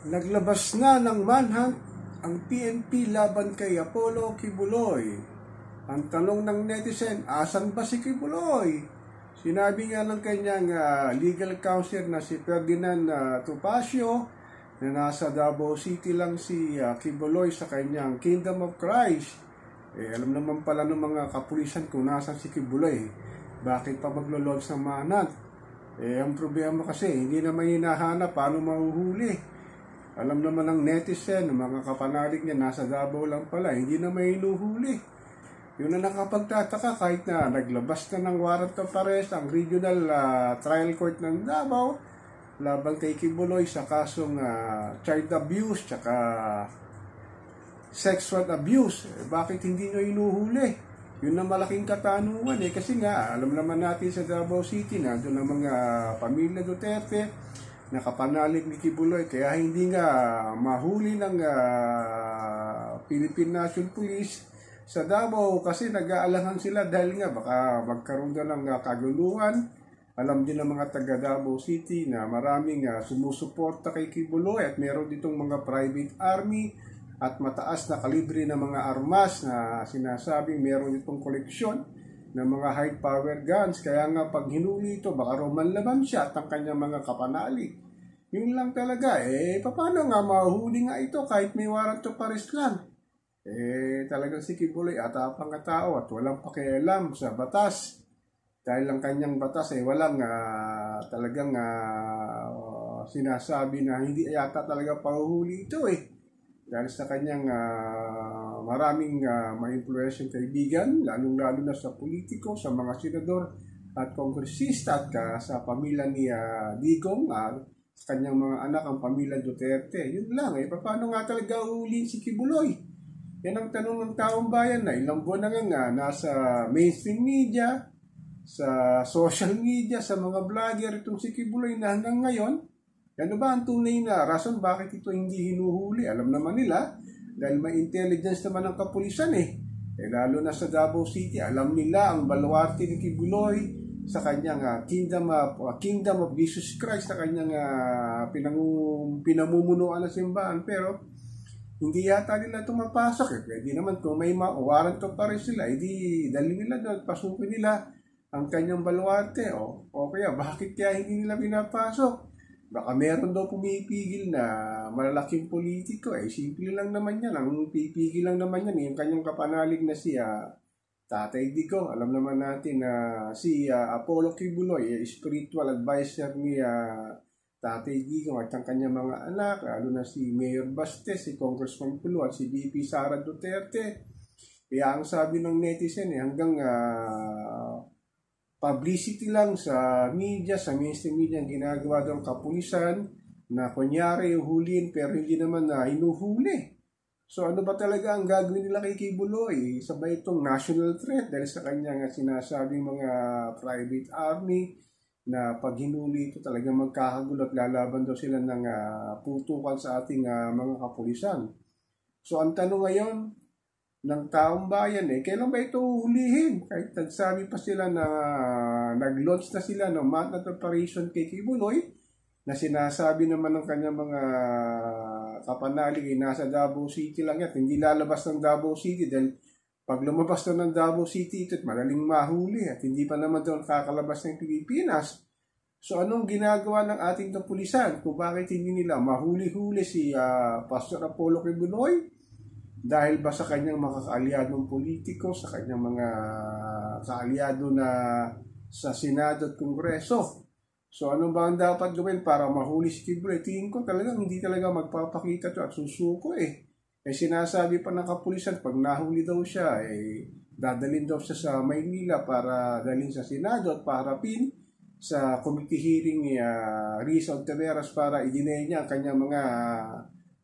Naglabas na ng manhunt ang PNP laban kay Apollo Kibuloy. Ang tanong ng netizen, asan ba si Kibuloy? Sinabi nga ng kanyang legal counsel na si Ferdinand Topacio na nasa Davao City lang si Kibuloy sa kanyang Kingdom of Christ. Alam naman pala ng mga kapulisan kung nasan si Kibuloy. Bakit pa maglo-launch ng manhunt? Ang problema kasi, hindi naman hinahanap paano mahuhuli. Alam naman ng netizen, ng mga kapanalig niya, nasa Davao lang pala, hindi na may inuhuli. Yun na nakapagtataka kahit na naglabas na ng warrant of arrest ang Regional Trial Court ng Davao laban kay Kibuloy sa kasong child abuse tsaka sexual abuse. Bakit hindi nyo inuhuli? Yun na malaking katanungan kasi nga, alam naman natin sa Davao City na doon ang mga pamilya Duterte nakapanalig ni Kibuloy, kaya hindi nga mahuli ng Philippine National Police sa Davao kasi nag-aalangan sila dahil nga baka magkaroon na ng kaguluhan. Alam din ng mga taga Davao City na maraming sumusuporta kay Kibuloy at meron ditong mga private army at mataas na kalibre ng mga armas na sinasabing meron itong koleksyon ng mga high power guns. Kaya nga pag hinuli ito, baka rumanlaban siya at ang kanyang mga kapanalig. Yun lang talaga. Paano nga mahuli nga ito kahit may warrant of arrest lang? Talagang si Kibuloy atapang nga tao at walang pakialam sa batas. Dahil ang kanyang batas walang talagang sinasabi na hindi yata talaga pahuhuli ito Dahil sa kanyang maraming ma-influensyang kaibigan, lalong-lalo na sa politiko, sa mga senador at kongresista at sa pamilya ni Digong, sa kanyang mga anak, ang pamilya Duterte. Yun lang paano nga talaga uhuli si Kibuloy? Yan ang tanong ng taong bayan na ilang buwan na nga nasa mainstream media, sa social media, sa mga vlogger itong si Kibuloy na hanggang ngayon, ano ba ang tunay na rason bakit ito hindi hinuhuli? Alam naman nila, dahil may intelligence naman ng kapulisan lalo na sa Davao City, alam nila ang baluarte ni Kibuloy sa kanyang Kingdom of Jesus Christ, sa kanyang pinamumunuan na simbahan. Pero hindi yata nila ito mapasok Pwede naman kung may warrant of arrest sila, dali nila doon, pasukin nila ang kanyang baluarte. O kaya, bakit kaya hindi nila pinapasok? Baka meron daw pumipigil na malalaking politiko. Simple lang naman yan. Ang pipigil lang naman yan yung kanyang kapanalig na si Tatay Digong. Alam naman natin na si Apollo Kibuloy, spiritual advisor ni Tatay Digong at ang kanyang mga anak, lalo na si Mayor Bastes, si Congressman Pulo at si VP Sara Duterte. Kaya ang sabi ng netizen hanggang publicity lang sa media, sa mainstream media ang ginagawa ng kapulisan na kunyari huliin pero hindi naman na hinuhuli. So ano ba talaga ang gagawin nila kay Kibuloy? Sabay itong national threat dahil sa kanyang sinasabing mga private army na pag hinuli ito talaga magkakagulo at lalaban daw sila ng putukan sa ating mga kapulisan. So ang tanong ngayon ng taong bayan kailan ba ito hulihin? Kahit nagsabi pa sila na nag-launch na sila ng manhunt operation kay Kibuloy na sinasabi naman ng kanyang mga kapanalig nasa Davao City lang at hindi lalabas ng Davao City dahil pag lumabas na ng Davao City ito't madaling mahuli at hindi pa naman doon kakalabas ng Pilipinas. So anong ginagawa ng ating kapulisan kung bakit hindi nila mahuli-huli si Pastor Apollo Kibuloy? Dahil ba sa kanyang mga kaalyadong politiko, sa kanyang mga kaalyado na sa Senado at Kongreso? So ano ba ang dapat gawin para mahuli si Kibuloy? Tingin ko talagang hindi talaga magpapakita ito at susuko sinasabi pa ng kapulisan pag nahuli daw siya dadalhin daw siya sa Maynila para dalhin sa Senado at paharapin sa committee hearing ni Risa Ontiveros para i-deny niya ang kanyang mga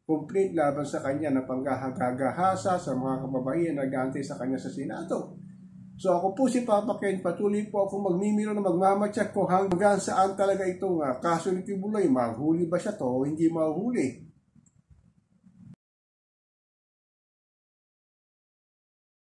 complaint laban sa kanya na panggahagahasa sa mga kababaihan na nag-aantay sa kanya sa Senado. So ako po si Papa Ken, patuloy po ako magmimiro na magmamatyak ko hanggang saan talaga itong kaso ni Kibuloy. Mahuli ba siya to o hindi mahuli?